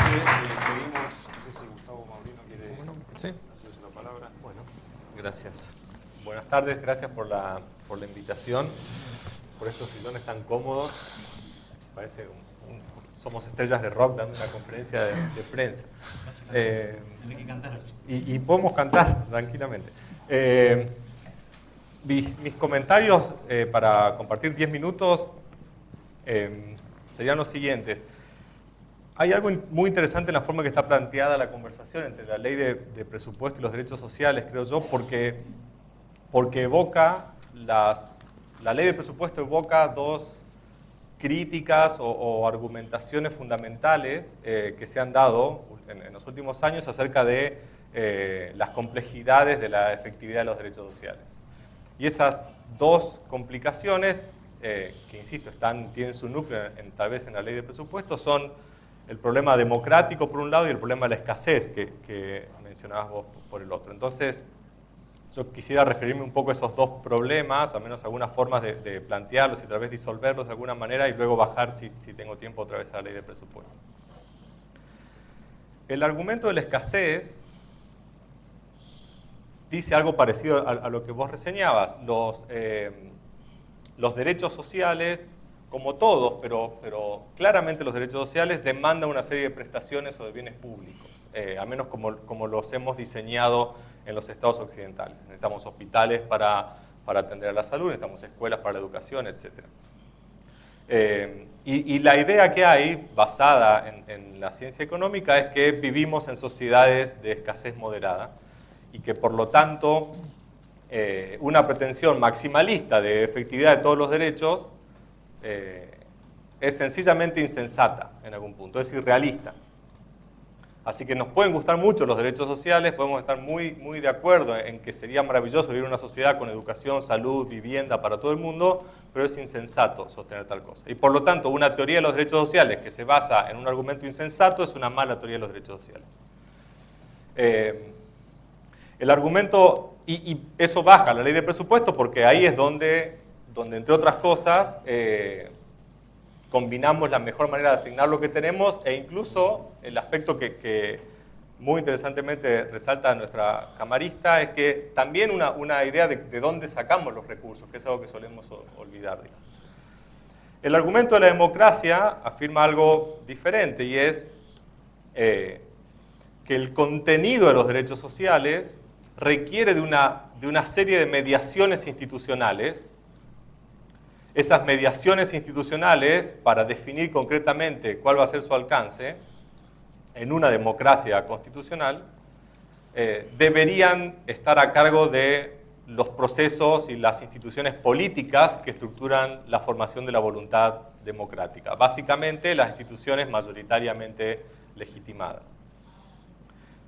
Seguimos. No sé si Gustavo Maurino quiere hacerse una palabra. Bueno, gracias. Buenas tardes, gracias por la invitación, por estos sillones tan cómodos. Parece somos estrellas de rock dando una conferencia de prensa. Tiene que cantar. Y podemos cantar tranquilamente. Mis comentarios para compartir 10 minutos serían los siguientes. Hay algo muy interesante en la forma que está planteada la conversación entre la ley de presupuesto y los derechos sociales, creo yo, porque evoca, la ley de presupuesto evoca dos críticas o argumentaciones fundamentales que se han dado en los últimos años acerca de las complejidades de la efectividad de los derechos sociales. Y esas dos complicaciones, que insisto, tienen su núcleo tal vez en la ley de presupuesto, son el problema democrático por un lado y el problema de la escasez que mencionabas vos por el otro. Entonces, yo quisiera referirme un poco a esos dos problemas, al menos algunas formas de plantearlos y tal vez disolverlos de alguna manera y luego bajar, si tengo tiempo, otra vez a la ley de presupuesto. El argumento de la escasez dice algo parecido a lo que vos reseñabas. Los derechos sociales, como todos, pero claramente los derechos sociales demandan una serie de prestaciones o de bienes públicos, al menos como los hemos diseñado en los estados occidentales. Necesitamos hospitales para atender a la salud, necesitamos escuelas para la educación, etc. Y la idea que hay, basada en la ciencia económica, es que vivimos en sociedades de escasez moderada y que por lo tanto una pretensión maximalista de efectividad de todos los derechos es sencillamente insensata en algún punto, es irrealista. Así que nos pueden gustar mucho los derechos sociales, podemos estar muy de acuerdo en que sería maravilloso vivir en una sociedad con educación, salud, vivienda para todo el mundo, pero es insensato sostener tal cosa. Y por lo tanto, una teoría de los derechos sociales que se basa en un argumento insensato es una mala teoría de los derechos sociales. El argumento, y eso baja la ley de presupuesto porque ahí es donde entre otras cosas, combinamos la mejor manera de asignar lo que tenemos e incluso el aspecto que muy interesantemente resalta nuestra camarista es que también una idea de dónde sacamos los recursos, que es algo que solemos olvidar, digamos. El argumento de la democracia afirma algo diferente y es que el contenido de los derechos sociales requiere de una serie de mediaciones institucionales. Esas mediaciones institucionales, para definir concretamente cuál va a ser su alcance en una democracia constitucional, deberían estar a cargo de los procesos y las instituciones políticas que estructuran la formación de la voluntad democrática. Básicamente, las instituciones mayoritariamente legitimadas.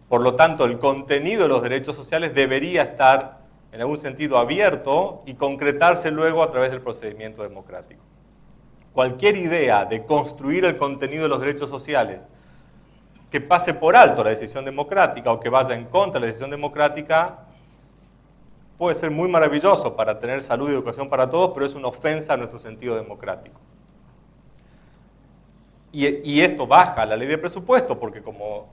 Por lo tanto, el contenido de los derechos sociales debería estar en algún sentido abierto y concretarse luego a través del procedimiento democrático. Cualquier idea de construir el contenido de los derechos sociales que pase por alto la decisión democrática o que vaya en contra de la decisión democrática puede ser muy maravilloso para tener salud y educación para todos, pero es una ofensa a nuestro sentido democrático. Y esto baja la ley de presupuesto porque como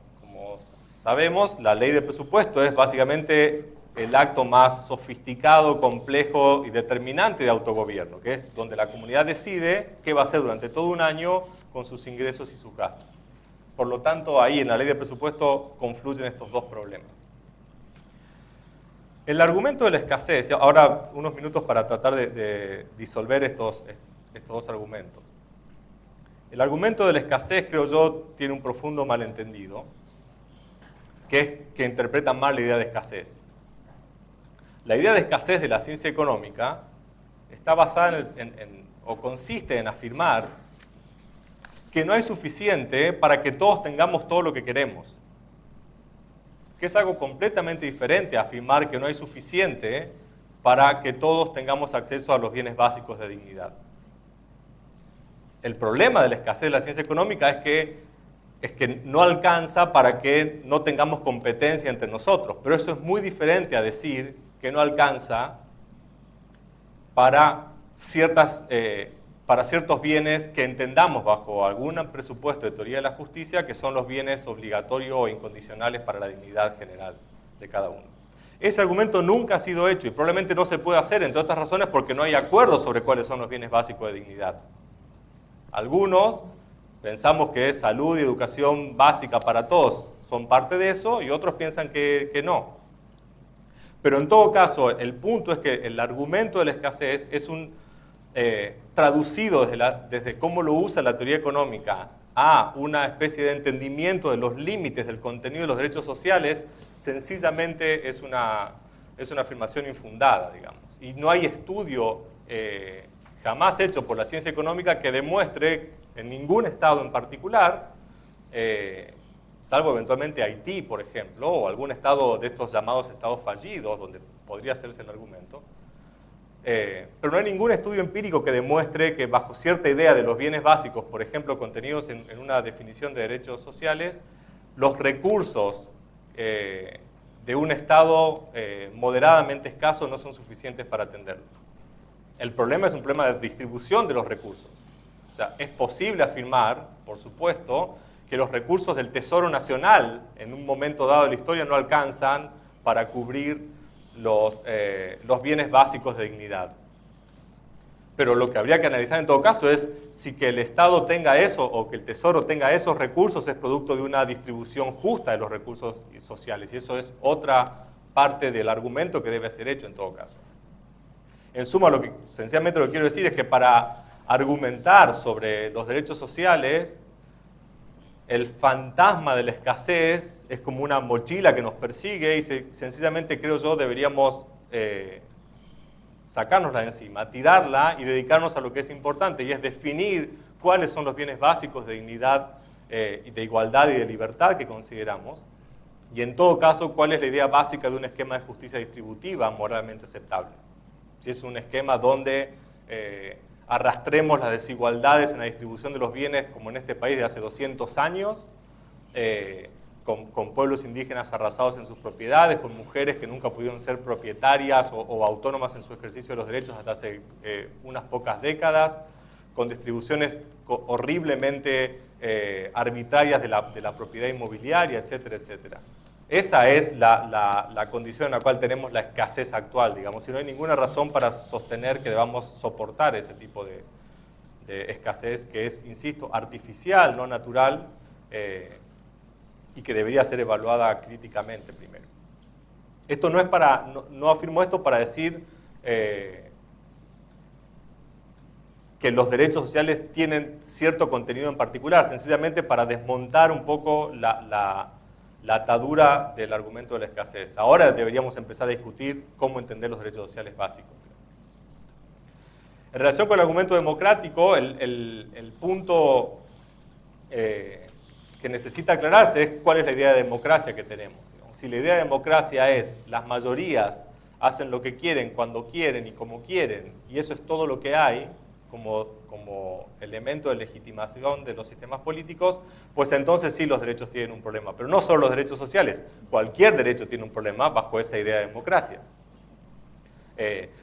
sabemos, la ley de presupuesto es básicamente el acto más sofisticado, complejo y determinante de autogobierno, que es donde la comunidad decide qué va a hacer durante todo un año con sus ingresos y sus gastos. Por lo tanto, ahí en la ley de presupuesto confluyen estos dos problemas. El argumento de la escasez, ahora unos minutos para tratar de disolver estos dos argumentos. El argumento de la escasez, creo yo, tiene un profundo malentendido, que es que interpreta mal la idea de escasez. La idea de escasez de la ciencia económica está basada o consiste en afirmar que no hay suficiente para que todos tengamos todo lo que queremos. Que es algo completamente diferente a afirmar que no hay suficiente para que todos tengamos acceso a los bienes básicos de dignidad. El problema de la escasez de la ciencia económica es que no alcanza para que no tengamos competencia entre nosotros, pero eso es muy diferente a decir que no alcanza para ciertas para ciertos bienes que entendamos bajo algún presupuesto de teoría de la justicia que son los bienes obligatorios o incondicionales para la dignidad general de cada uno. Ese argumento nunca ha sido hecho y probablemente no se puede hacer, entre otras razones, porque no hay acuerdo sobre cuáles son los bienes básicos de dignidad. Algunos pensamos que salud y educación básica para todos son parte de eso y otros piensan que no. Pero en todo caso, el punto es que el argumento de la escasez es traducido desde cómo lo usa la teoría económica a una especie de entendimiento de los límites del contenido de los derechos sociales, sencillamente es una afirmación infundada, digamos. Y no hay estudio jamás hecho por la ciencia económica que demuestre en ningún estado en particular, salvo eventualmente Haití, por ejemplo, o algún estado de estos llamados estados fallidos, donde podría hacerse el argumento, pero no hay ningún estudio empírico que demuestre que bajo cierta idea de los bienes básicos, por ejemplo, contenidos en una definición de derechos sociales, los recursos de un estado moderadamente escaso no son suficientes para atenderlo. El problema es un problema de distribución de los recursos. O sea, es posible afirmar, por supuesto, que los recursos del Tesoro Nacional en un momento dado de la historia no alcanzan para cubrir los bienes básicos de dignidad. Pero lo que habría que analizar en todo caso es si que el Estado tenga eso o que el Tesoro tenga esos recursos es producto de una distribución justa de los recursos sociales. Y eso es otra parte del argumento que debe ser hecho en todo caso. En suma, sencillamente lo que quiero decir es que para argumentar sobre los derechos sociales, el fantasma de la escasez es como una mochila que nos persigue y sencillamente, creo yo, deberíamos sacárnosla de encima, tirarla y dedicarnos a lo que es importante, y es definir cuáles son los bienes básicos de dignidad, de igualdad y de libertad que consideramos, y en todo caso, cuál es la idea básica de un esquema de justicia distributiva moralmente aceptable. Si es un esquema donde arrastremos las desigualdades en la distribución de los bienes, como en este país de hace 200 años, con pueblos indígenas arrasados en sus propiedades, con mujeres que nunca pudieron ser propietarias o autónomas en su ejercicio de los derechos hasta hace unas pocas décadas, con distribuciones horriblemente arbitrarias de la propiedad inmobiliaria, etcétera, etcétera. Esa es la condición en la cual tenemos la escasez actual, digamos, y no hay ninguna razón para sostener que debamos soportar ese tipo de escasez que es, insisto, artificial, no natural, y que debería ser evaluada críticamente primero. Esto no es no afirmo esto para decir que los derechos sociales tienen cierto contenido en particular, sencillamente para desmontar un poco la atadura del argumento de la escasez. Ahora deberíamos empezar a discutir cómo entender los derechos sociales básicos. En relación con el argumento democrático, el punto que necesita aclararse es cuál es la idea de democracia que tenemos. Si la idea de democracia es las mayorías hacen lo que quieren, cuando quieren y como quieren, y eso es todo lo que hay como elemento de legitimación de los sistemas políticos, pues entonces sí los derechos tienen un problema. Pero no solo los derechos sociales, cualquier derecho tiene un problema bajo esa idea de democracia.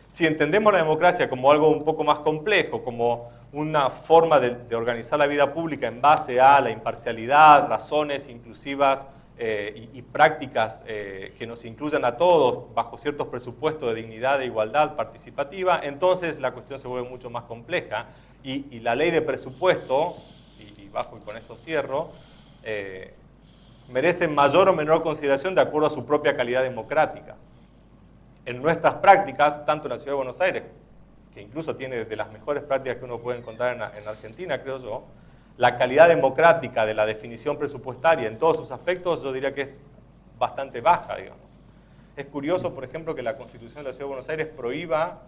Si entendemos la democracia como algo un poco más complejo, como una forma de organizar la vida pública en base a la imparcialidad, razones inclusivas y prácticas que nos incluyan a todos bajo ciertos presupuestos de dignidad e igualdad participativa, entonces la cuestión se vuelve mucho más compleja y la ley de presupuesto, y con esto cierro, merece mayor o menor consideración de acuerdo a su propia calidad democrática. En nuestras prácticas, tanto en la Ciudad de Buenos Aires, que incluso tiene de las mejores prácticas que uno puede encontrar en Argentina, creo yo, la calidad democrática de la definición presupuestaria en todos sus aspectos, yo diría que es bastante baja, digamos. Es curioso, por ejemplo, que la Constitución de la Ciudad de Buenos Aires prohíba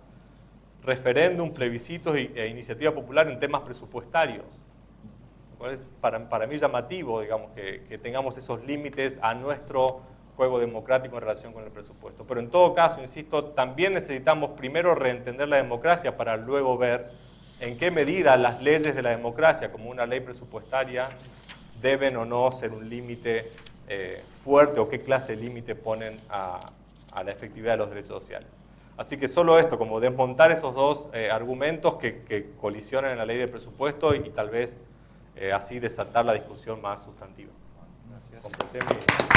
referéndum, plebiscitos e iniciativa popular en temas presupuestarios, lo cual es para mí llamativo, digamos, que tengamos esos límites a nuestro juego democrático en relación con el presupuesto. Pero en todo caso, insisto, también necesitamos primero reentender la democracia para luego ver en qué medida las leyes de la democracia, como una ley presupuestaria, deben o no ser un límite fuerte o qué clase de límite ponen a la efectividad de los derechos sociales. Así que solo esto, como desmontar esos dos argumentos que colisionan en la ley de presupuesto y tal vez así desatar la discusión más sustantiva. Gracias. Completé mi...